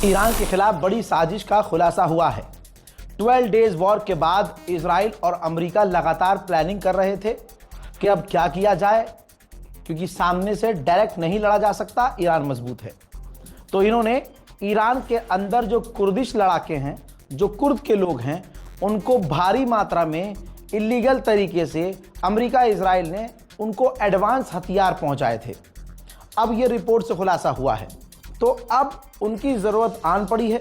Iran के खिलाफ बड़ी साजिश का खुलासा हुआ है। 12 डेज वॉर के बाद इजराइल और अमेरिका लगातार प्लानिंग कर रहे थे कि अब क्या किया जाए, क्योंकि सामने से डायरेक्ट नहीं लड़ा जा सकता, ईरान मजबूत है। तो इन्होंने ईरान के अंदर जो कुर्दिश लड़ाके हैं, जो कुर्द के लोग हैं, उनको भारी मात्रा में इलीगल तरीके से अमेरिका इजराइल ने उनको एडवांस हथियार पहुंचाए थे। अब ये रिपोर्ट से खुलासा हुआ है, तो अब उनकी ज़रूरत आन पड़ी है।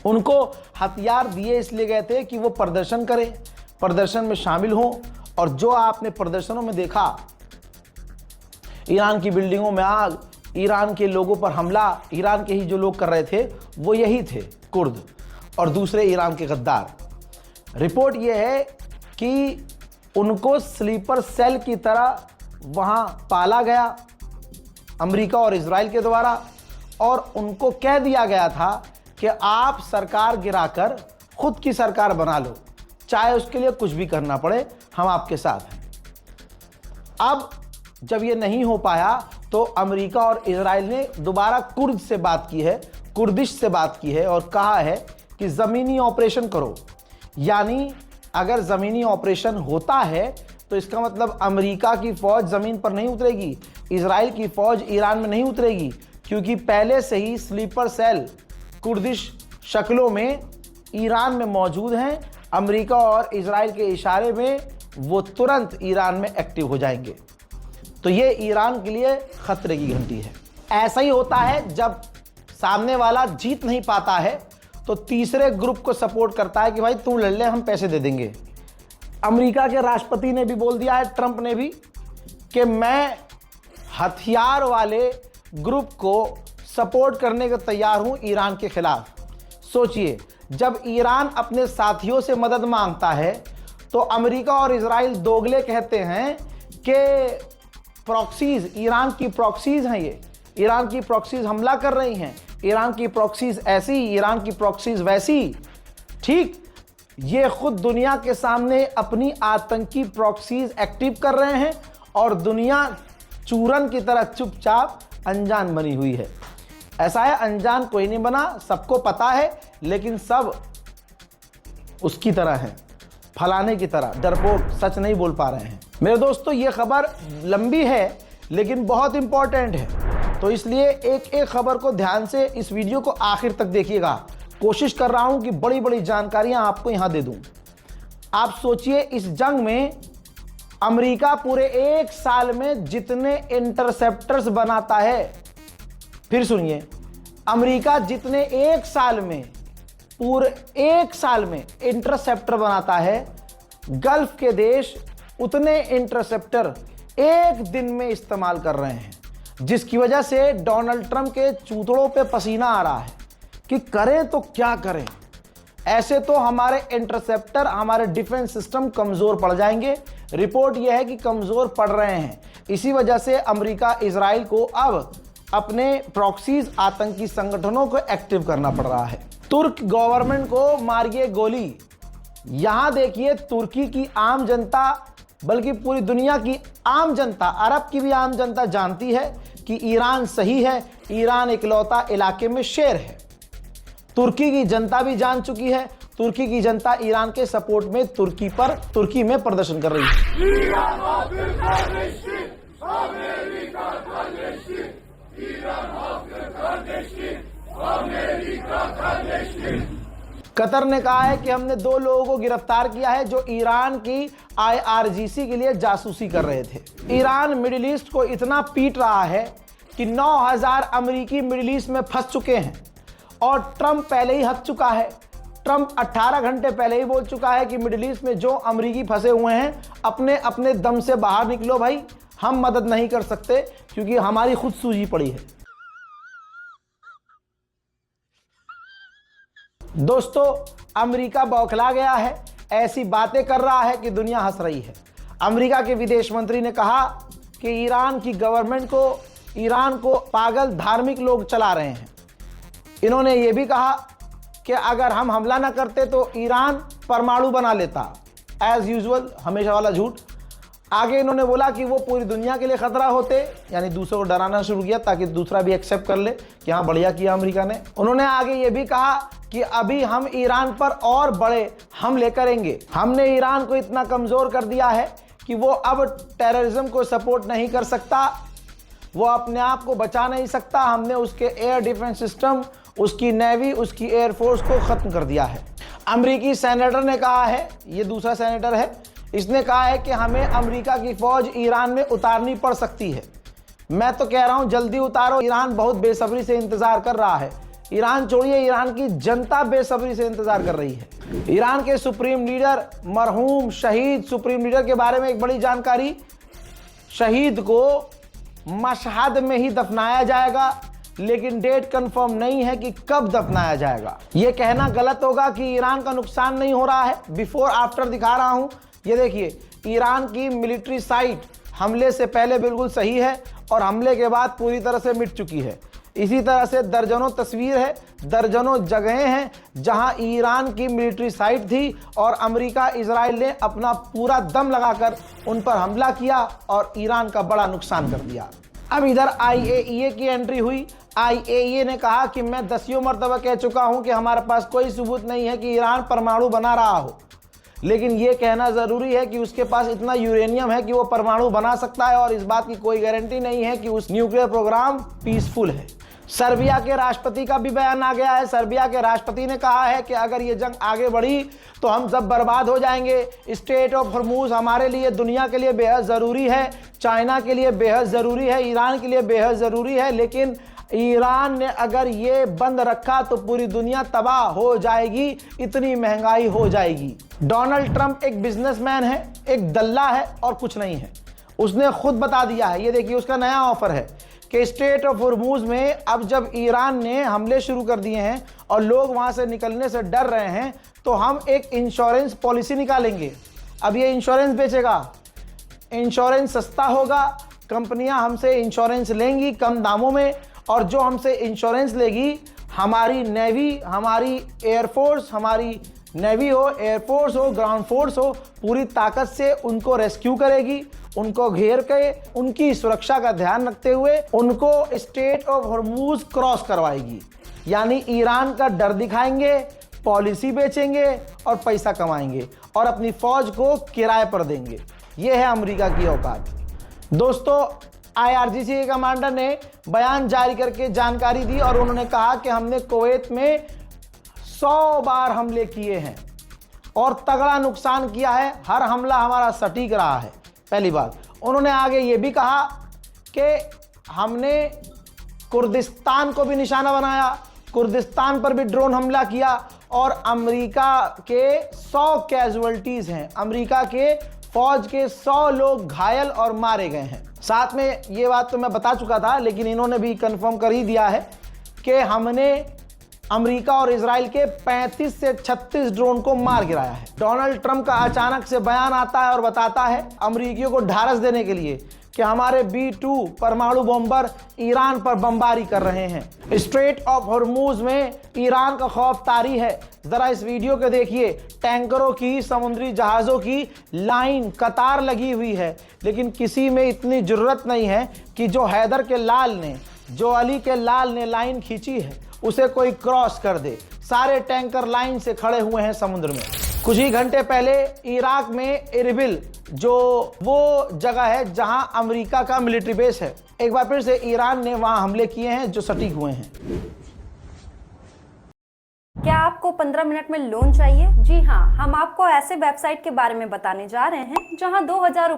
उनको हथियार दिए इसलिए गए थे कि वो प्रदर्शन करें, प्रदर्शन में शामिल हों। और जो आपने प्रदर्शनों में देखा, ईरान की बिल्डिंगों में आग, ईरान के लोगों पर हमला, ईरान के ही जो लोग कर रहे थे वो यही थे, कुर्द और दूसरे ईरान के गद्दार। रिपोर्ट ये है कि उनको स्लीपर सेल की तरह वहाँ पाला गया अमेरिका और इजराइल के द्वारा, और उनको कह दिया गया था कि आप सरकार गिराकर खुद की सरकार बना लो, चाहे उसके लिए कुछ भी करना पड़े, हम आपके साथ हैं। अब जब ये नहीं हो पाया तो अमेरिका और इजराइल ने दोबारा कुर्द से बात की है, कुर्दिश से बात की है और कहा है कि ज़मीनी ऑपरेशन करो। यानी अगर ज़मीनी ऑपरेशन होता है तो इसका मतलब अमेरिका की फ़ौज ज़मीन पर नहीं उतरेगी, इजराइल की फ़ौज ईरान में नहीं उतरेगी, क्योंकि पहले से ही स्लीपर सेल कुर्दिश शक्लों में ईरान में मौजूद हैं। अमेरिका और इजराइल के इशारे में वो तुरंत ईरान में एक्टिव हो जाएंगे। तो ये ईरान के लिए खतरे की घंटी है। ऐसा ही होता है जब सामने वाला जीत नहीं पाता है तो तीसरे ग्रुप को सपोर्ट करता है कि भाई तू लड़ ले, हम पैसे दे देंगे। अमेरिका के राष्ट्रपति ने भी बोल दिया है, ट्रंप ने भी, कि मैं हथियार वाले ग्रुप को सपोर्ट करने को तैयार हूं ईरान के खिलाफ। सोचिए, जब ईरान अपने साथियों से मदद मांगता है तो अमेरिका और इजराइल दोगले कहते हैं कि प्रॉक्सीज, ईरान की प्रॉक्सीज हैं, ये ईरान की प्रॉक्सीज हमला कर रही हैं, ईरान की प्रॉक्सीज ऐसी, ईरान की प्रॉक्सीज वैसी। ठीक, ये खुद दुनिया के सामने अपनी आतंकी प्रॉक्सीज एक्टिव कर रहे हैं और दुनिया चूरन की तरह चुपचाप अनजान बनी हुई है। ऐसा है, अनजान कोई नहीं बना, सबको पता है, लेकिन सब उसकी तरह है, फलाने की तरह डरपोक, सच नहीं बोल पा रहे हैं। मेरे दोस्तों, ये खबर लंबी है लेकिन बहुत इंपॉर्टेंट है, तो इसलिए एक एक खबर को ध्यान से इस वीडियो को आखिर तक देखिएगा। कोशिश कर रहा हूं कि बड़ी बड़ी जानकारियां आपको यहां दे दूं। आप सोचिए, इस जंग में अमेरिका पूरे एक साल में जितने इंटरसेप्टर्स बनाता है, फिर सुनिए, अमेरिका जितने एक साल में, पूरे एक साल में इंटरसेप्टर बनाता है, गल्फ के देश उतने इंटरसेप्टर एक दिन में इस्तेमाल कर रहे हैं, जिसकी वजह से डोनाल्ड ट्रंप के चूतड़ों पे पसीना आ रहा है कि करें तो क्या करें। ऐसे तो हमारे इंटरसेप्टर, हमारे डिफेंस सिस्टम कमज़ोर पड़ जाएंगे। रिपोर्ट यह है कि कमज़ोर पड़ रहे हैं। इसी वजह से अमेरिका इजराइल को अब अपने प्रॉक्सीज आतंकी संगठनों को एक्टिव करना पड़ रहा है। तुर्क गवर्नमेंट को मारिए गोली। यहां देखिए, तुर्की की आम जनता, बल्कि पूरी दुनिया की आम जनता, अरब की भी आम जनता जानती है कि ईरान सही है, ईरान इकलौता इलाके में शेर है। तुर्की की जनता भी जान चुकी है, तुर्की की जनता ईरान के सपोर्ट में तुर्की में प्रदर्शन कर रही है। कतर ने कहा है कि हमने 2 लोगों को गिरफ्तार किया है जो ईरान की IRGC के लिए जासूसी कर रहे थे। ईरान मिडिल ईस्ट को इतना पीट रहा है कि 9000 अमेरिकी मिडिल ईस्ट में फंस चुके हैं और ट्रंप पहले ही हट चुका है। ट्रंप 18 घंटे पहले ही बोल चुका है कि मिडिल ईस्ट में जो अमेरिकी फंसे हुए हैं, अपने अपने दम से बाहर निकलो भाई, हम मदद नहीं कर सकते क्योंकि हमारी खुद सूझी पड़ी है। दोस्तों, अमेरिका बौखला गया है, ऐसी बातें कर रहा है कि दुनिया हंस रही है। अमेरिका के विदेश मंत्री ने कहा कि ईरान की गवर्नमेंट को, ईरान को पागल धार्मिक लोग चला रहे हैं। इन्होंने ये भी कहा कि अगर हम हमला ना करते तो ईरान परमाणु बना लेता। एज यूजुअल, हमेशा वाला झूठ। आगे इन्होंने बोला कि वो पूरी दुनिया के लिए खतरा होते, यानी दूसरों को डराना शुरू किया ताकि दूसरा भी एक्सेप्ट कर ले कि हाँ बढ़िया किया अमेरिका ने। उन्होंने आगे ये भी कहा कि अभी हम ईरान पर और बड़े हमले करेंगे। हमने ईरान को इतना कमजोर कर दिया है कि वो अब टेररिज्म को सपोर्ट नहीं कर सकता, वो अपने आप को बचा नहीं सकता। हमने उसके एयर डिफेंस सिस्टम, उसकी नेवी, उसकी एयरफोर्स को खत्म कर दिया है। अमेरिकी सेनेटर ने कहा है, ये दूसरा सेनेटर है, इसने कहा है कि हमें अमेरिका की फौज ईरान में उतारनी पड़ सकती है। मैं तो कह रहा हूं जल्दी उतारो, ईरान बहुत बेसब्री से इंतजार कर रहा है। ईरान छोड़िए, ईरान की जनता बेसब्री से इंतजार कर रही है। ईरान के सुप्रीम लीडर, मरहूम शहीद सुप्रीम लीडर के बारे में एक बड़ी जानकारी। शहीद को मशहद में ही दफनाया जाएगा, लेकिन डेट कंफर्म नहीं है कि कब दफनाया जाएगा। यह कहना गलत होगा कि ईरान का नुकसान नहीं हो रहा है। बिफोर आफ्टर दिखा रहा हूं, ये देखिए ईरान की मिलिट्री साइट हमले से पहले बिल्कुल सही है और हमले के बाद पूरी तरह से मिट चुकी है। इसी तरह से दर्जनों तस्वीर है, दर्जनों जगहें हैं जहां ईरान की मिलिट्री साइट थी और अमेरिका, इजराइल ने अपना पूरा दम लगाकर उन पर हमला किया और ईरान का बड़ा नुकसान कर दिया। अब इधर IAEA की एंट्री हुई। IAEA ने कहा कि मैं 10 मरतबा कह चुका हूं कि हमारे पास कोई सबूत नहीं है कि ईरान परमाणु बना रहा हो, लेकिन यह कहना जरूरी है कि उसके पास इतना यूरेनियम है कि वो परमाणु बना सकता है और इस बात की कोई गारंटी नहीं है कि उस न्यूक्लियर प्रोग्राम पीसफुल है। सर्बिया के राष्ट्रपति का भी बयान आ गया है। सर्बिया के राष्ट्रपति ने कहा है कि अगर ये जंग आगे बढ़ी तो हम सब बर्बाद हो जाएंगे। स्टेट ऑफ हॉर्मुज हमारे लिए, दुनिया के लिए बेहद ज़रूरी है, चाइना के लिए बेहद ज़रूरी है, ईरान के लिए बेहद ज़रूरी है, लेकिन ईरान ने अगर ये बंद रखा तो पूरी दुनिया तबाह हो जाएगी, इतनी महंगाई हो जाएगी। डोनाल्ड ट्रंप एक बिजनेसमैन है, एक दल्ला है और कुछ नहीं है। उसने खुद बता दिया है, ये देखिए उसका नया ऑफर है कि स्टेट ऑफ हॉर्मुज में अब जब ईरान ने हमले शुरू कर दिए हैं और लोग वहां से निकलने से डर रहे हैं, तो हम एक इंश्योरेंस पॉलिसी निकालेंगे। अब ये इंश्योरेंस बेचेगा, इंश्योरेंस सस्ता होगा, कंपनियां हमसे इंश्योरेंस लेंगी कम दामों में, और जो हमसे इंश्योरेंस लेगी हमारी नेवी, हमारी एयरफोर्स, हमारी नेवी हो, एयरफोर्स हो, ग्राउंड फोर्स हो, पूरी ताकत से उनको रेस्क्यू करेगी, उनको घेर के उनकी सुरक्षा का ध्यान रखते हुए उनको स्टेट ऑफ हॉर्मुज क्रॉस करवाएगी। यानी ईरान का डर दिखाएंगे, पॉलिसी बेचेंगे और पैसा कमाएंगे और अपनी फौज को किराए पर देंगे। यह है अमेरिका की औकात। दोस्तों, IRGC के कमांडर ने बयान जारी करके जानकारी दी और उन्होंने कहा कि हमने कुवैत में 100 बार हमले किए हैं और तगड़ा नुकसान किया है, हर हमला हमारा सटीक रहा है। पहली बात। उन्होंने आगे ये भी कहा कि हमने कुर्दिस्तान को भी निशाना बनाया, कुर्दिस्तान पर भी ड्रोन हमला किया और अमेरिका के 100 कैजुअल्टीज हैं, अमेरिका के फौज के 100 लोग घायल और मारे गए हैं। साथ में ये बात तो मैं बता चुका था, लेकिन इन्होंने भी कंफर्म कर ही दिया है कि हमने अमेरिका और इजराइल के 35 से 36 ड्रोन को मार गिराया है। डोनाल्ड ट्रंप का अचानक से बयान आता है और बताता है अमेरिकियों को ढारस देने के लिए कि हमारे B-2 परमाणु बॉम्बर ईरान पर बमबारी कर रहे हैं। स्ट्रेट ऑफ हॉर्मुज में ईरान का खौफ तारी है। जरा इस वीडियो को देखिए, टैंकरों की, समुद्री जहाज़ों की लाइन, कतार लगी हुई है, लेकिन किसी में इतनी जुर्रत नहीं है कि जो हैदर के लाल ने, जो अली के लाल ने लाइन खींची है उसे कोई क्रॉस कर दे। सारे टैंकर लाइन से खड़े हुए हैं समुद्र में। कुछ ही घंटे पहले इराक में इरबिल, जो वो जगह है जहां अमेरिका का मिलिट्री बेस है, एक बार फिर से ईरान ने वहां हमले किए हैं जो सटीक हुए हैं। क्या आपको 15 मिनट में लोन चाहिए? जी हाँ, हम आपको ऐसे वेबसाइट के बारे में बताने जा रहे हैं जहां 2000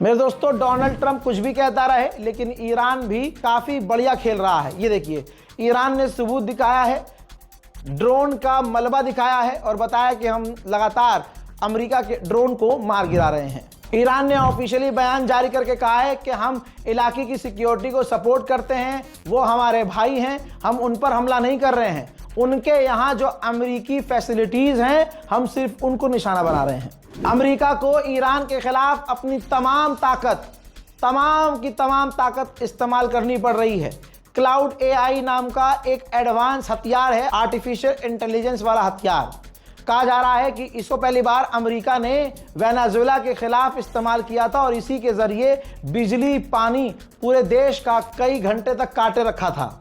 मेरे दोस्तों, डोनाल्ड ट्रंप कुछ भी कहता रहे, लेकिन ईरान भी काफी बढ़िया खेल रहा है। ये देखिए, ईरान ने सबूत दिखाया है, ड्रोन का मलबा दिखाया है और बताया कि हम लगातार अमेरिका के ड्रोन को मार गिरा रहे हैं। ईरान ने ऑफिशियली बयान जारी करके कहा है कि हम इलाके की सिक्योरिटी को सपोर्ट करते हैं, वो हमारे भाई हैं, हम उन पर हमला नहीं कर रहे हैं। उनके यहाँ जो अमेरिकी फैसिलिटीज हैं, हम सिर्फ उनको निशाना बना रहे हैं। अमेरिका को ईरान के खिलाफ अपनी तमाम की तमाम ताकत इस्तेमाल करनी पड़ रही है। क्लाउड AI नाम का एक एडवांस हथियार है, आर्टिफिशियल इंटेलिजेंस वाला हथियार। कहा जा रहा है कि इसको पहली बार अमेरिका ने वेनेजुएला के खिलाफ इस्तेमाल किया था और इसी के जरिए बिजली पानी पूरे देश का कई घंटे तक काटे रखा था।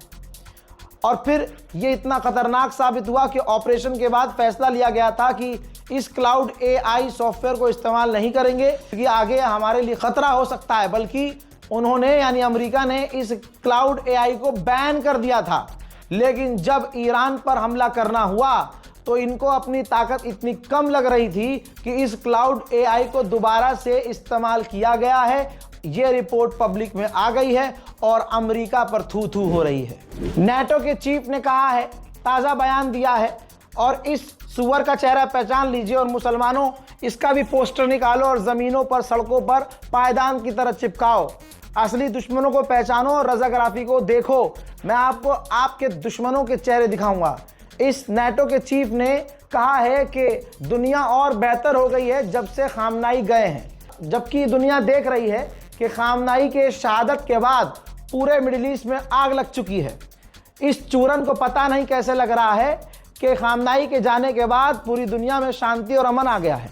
और फिर ये इतना खतरनाक साबित हुआ कि ऑपरेशन के बाद फैसला लिया गया था कि इस क्लाउड AI सॉफ्टवेयर को इस्तेमाल नहीं करेंगे क्योंकि आगे हमारे लिए खतरा हो सकता है। बल्कि उन्होंने यानी अमेरिका ने इस क्लाउड AI को बैन कर दिया था। लेकिन जब ईरान पर हमला करना हुआ तो इनको अपनी ताकत इतनी कम लग रही थी कि इस क्लाउड AI को दोबारा से इस्तेमाल किया गया है। ये रिपोर्ट पब्लिक में आ गई है और अमेरिका पर थू थू हो रही है। नेटो के चीफ ने कहा है, ताज़ा बयान दिया है, और इस सुअर का चेहरा पहचान लीजिए और मुसलमानों इसका भी पोस्टर निकालो और ज़मीनों पर सड़कों पर पायदान की तरह चिपकाओ। असली दुश्मनों को पहचानो और रज़ाग्राफी को देखो। मैं आपको आपके दुश्मनों के चेहरे दिखाऊंगा। इस नेटो के चीफ ने कहा है कि दुनिया और बेहतर हो गई है जब से खामनाई गए हैं, जबकि दुनिया देख रही है कि खामनाई के शहादत के बाद पूरे मिडिल ईस्ट में आग लग चुकी है। इस चूरन को पता नहीं कैसे लग रहा है कि खामनाई के जाने के बाद पूरी दुनिया में शांति और अमन आ गया है।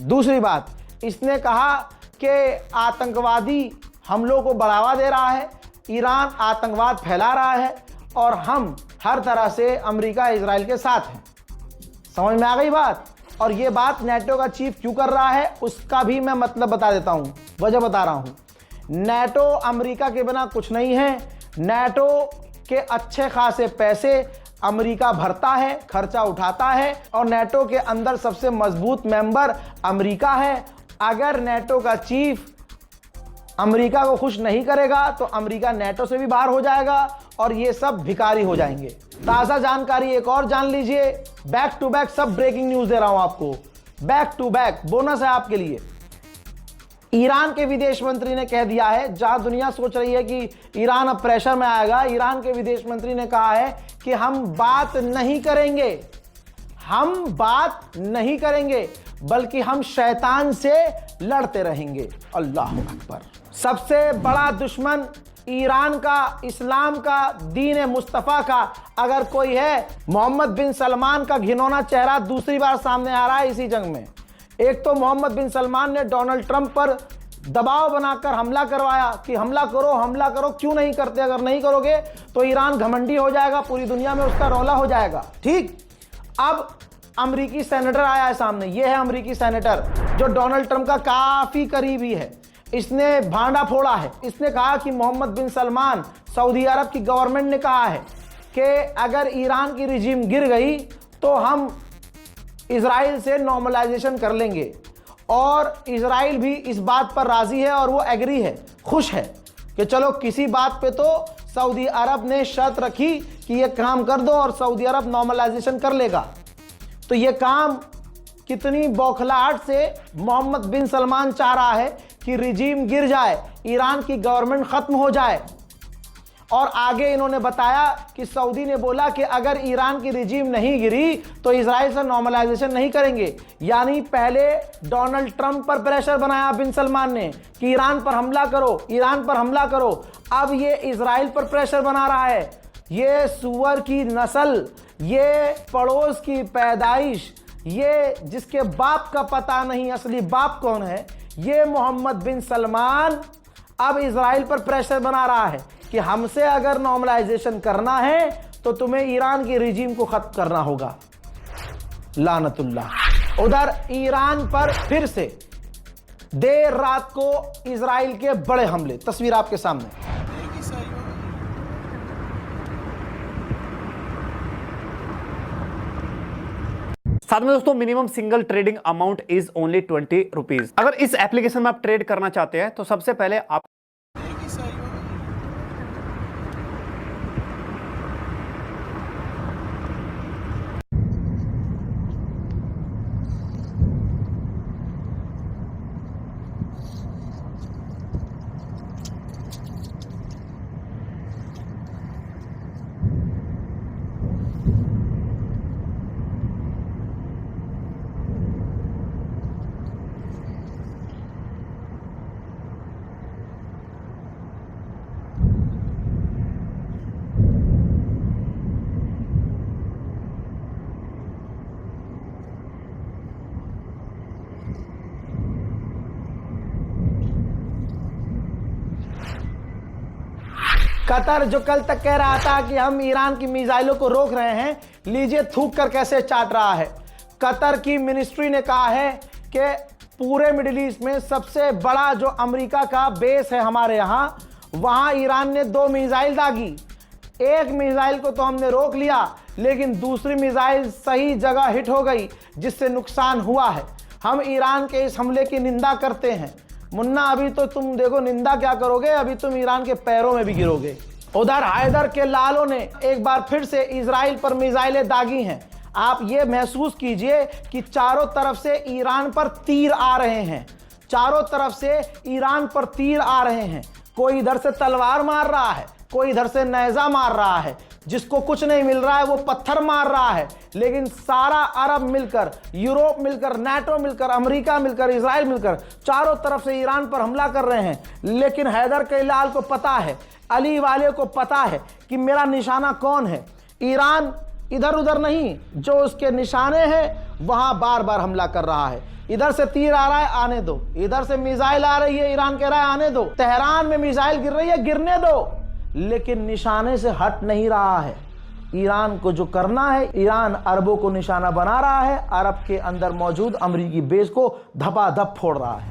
दूसरी बात, इसने कहा कि आतंकवादी हमलों को बढ़ावा दे रहा है, ईरान आतंकवाद फैला रहा है और हम हर तरह से अमेरिका इजराइल के साथ हैं। समझ में आ गई बात? और ये बात नेटो का चीफ क्यों कर रहा है उसका भी मैं मतलब बता देता हूँ, वजह बता रहा हूँ। नेटो अमेरिका के बिना कुछ नहीं है। नेटो के अच्छे खासे पैसे अमेरिका भरता है, खर्चा उठाता है और नेटो के अंदर सबसे मजबूत मेंबर अमेरिका है। अगर नेटो का चीफ अमेरिका को खुश नहीं करेगा तो अमेरिका नेटो से भी बाहर हो जाएगा और ये सब भिखारी हो जाएंगे। ताज़ा जानकारी एक और जान लीजिए, बैक टू बैक सब ब्रेकिंग न्यूज़ दे रहा हूं आपको, बैक टू बैक बोनस है आपके लिए। ईरान के विदेश मंत्री ने कह दिया है, जहां दुनिया सोच रही है कि ईरान अब प्रेशर में आएगा, ईरान के विदेश मंत्री ने कहा है कि हम बात नहीं करेंगे बल्कि हम शैतान से लड़ते रहेंगे। अल्लाह अकबर। सबसे बड़ा दुश्मन ईरान का, इस्लाम का, दीन मुस्तफ़ा का अगर कोई है, मोहम्मद बिन सलमान का घिनौना चेहरा दूसरी बार सामने आ रहा है इसी जंग में। एक तो मोहम्मद बिन सलमान ने डोनाल्ड ट्रंप पर दबाव बनाकर हमला करवाया कि हमला करो, क्यों नहीं करते? अगर नहीं करोगे तो ईरान घमंडी हो जाएगा, पूरी दुनिया में उसका रौला हो जाएगा। ठीक, अब अमेरिकी सेनेटर आया है सामने। यह है अमेरिकी सेनेटर जो डोनाल्ड ट्रंप का काफी करीबी है। इसने भांडा फोड़ा है। इसने कहा कि मोहम्मद बिन सलमान, सऊदी अरब की गवर्नमेंट ने कहा है कि अगर ईरान की रिजीम गिर गई तो हम इजराइल से नॉर्मलाइजेशन कर लेंगे। और इजराइल भी इस बात पर राजी है और वो एग्री है, खुश है कि चलो किसी बात पे तो सऊदी अरब ने शर्त रखी कि ये काम कर दो और सऊदी अरब नॉर्मलाइजेशन कर लेगा। तो ये काम कितनी बौखलाहट से मोहम्मद बिन सलमान चाह रहा है कि रिजीम गिर जाए, ईरान की गवर्नमेंट खत्म हो जाए। और आगे इन्होंने बताया कि सऊदी ने बोला कि अगर ईरान की रिजीम नहीं गिरी तो इजराइल से नॉर्मलाइजेशन नहीं करेंगे। यानी पहले डोनाल्ड ट्रंप पर प्रेशर बनाया बिन सलमान ने कि ईरान पर हमला करो। अब ये इजराइल पर प्रेशर बना रहा है। ये सुअर की नस्ल, ये पड़ोस की पैदाइश, ये जिसके बाप का पता नहीं असली बाप कौन है, ये मोहम्मद बिन सलमान अब इजराइल पर प्रेशर बना रहा है कि हमसे अगर नॉर्मलाइजेशन करना है तो तुम्हें ईरान की रिजीम को खत्म करना होगा। लानतुल्लाह। उधर ईरान पर फिर से देर रात को इजराइल के बड़े हमले, तस्वीर आपके सामने। साथ में दोस्तों minimum single trading amount is only 20 rupees. अगर इस एप्लीकेशन में आप ट्रेड करना चाहते हैं तो सबसे पहले आप कतर जो कल तक कह रहा था कि हम ईरान की मिसाइलों को रोक रहे हैं, लीजिए थूक कर कैसे चाट रहा है। कतर की मिनिस्ट्री ने कहा है कि पूरे मिडिल ईस्ट में सबसे बड़ा जो अमेरिका का बेस है हमारे यहाँ, वहाँ ईरान ने 2 मिसाइल दागी। एक मिसाइल को तो हमने रोक लिया, लेकिन दूसरी मिसाइल सही जगह हिट हो गई, जिससे नुकसान हुआ है। हम ईरान के इस हमले की निंदा करते हैं। मुन्ना, अभी तो तुम देखो निंदा क्या करोगे, अभी तुम ईरान के पैरों में भी गिरोगे। उधर हैदर के लालों ने एक बार फिर से इजराइल पर मिसाइलें दागी हैं। आप ये महसूस कीजिए कि चारों तरफ से ईरान पर तीर आ रहे हैं, चारों तरफ से ईरान पर तीर आ रहे हैं। कोई इधर से तलवार मार रहा है, कोई इधर से नेज़ा मार रहा है। जिसको कुछ नहीं मिल रहा है वो पत्थर मार रहा है। लेकिन सारा अरब मिलकर, यूरोप मिलकर, नाटो मिलकर, अमेरिका मिलकर, इजराइल मिलकर चारों तरफ से ईरान पर हमला कर रहे हैं। लेकिन हैदर के लाल को पता है, अली वाले को पता है कि मेरा निशाना कौन है। ईरान इधर उधर नहीं, जो उसके निशाने हैं वहां बार बार हमला कर रहा है। इधर से तीर आ रहा है, आने दो। इधर से मिसाइल आ रही है, ईरान कह रहा है आने दो। तेहरान में मिसाइल गिर रही है, गिरने दो। लेकिन निशाने से हट नहीं रहा है। ईरान को जो करना है, ईरान अरबों को निशाना बना रहा है, अरब के अंदर मौजूद अमेरिकी बेस को धपाधप फोड़ रहा है।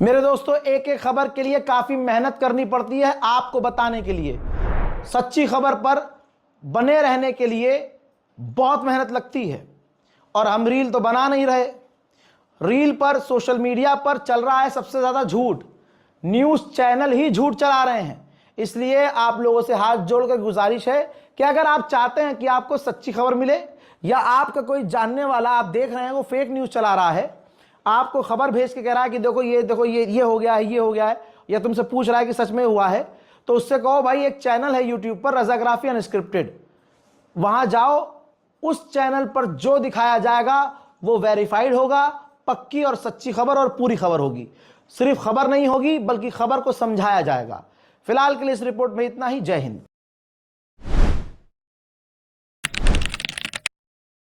मेरे दोस्तों, एक एक खबर के लिए काफी मेहनत करनी पड़ती है आपको बताने के लिए। सच्ची खबर पर बने रहने के लिए बहुत मेहनत लगती है और हम रील तो बना नहीं रहे। रील पर, सोशल मीडिया पर चल रहा है सबसे ज़्यादा झूठ। न्यूज़ चैनल ही झूठ चला रहे हैं। इसलिए आप लोगों से हाथ जोड़कर गुजारिश है कि अगर आप चाहते हैं कि आपको सच्ची खबर मिले या आपका कोई जानने वाला आप देख रहे हैं वो फेक न्यूज़ चला रहा है, आपको खबर भेज के कह रहा है कि देखो ये हो गया है, ये हो गया है, या तुमसे पूछ रहा है कि सच में हुआ है, तो उससे कहो भाई एक चैनल है यूट्यूब पर रजाग्राफी अनस्क्रिप्टेड, वहां जाओ, उस चैनल पर जो दिखाया जाएगा वो वेरीफाइड होगा, पक्की और सच्ची खबर और पूरी खबर होगी। सिर्फ खबर नहीं होगी बल्कि खबर को समझाया जाएगा। फिलहाल के लिए इस रिपोर्ट में इतना ही। जय हिंद।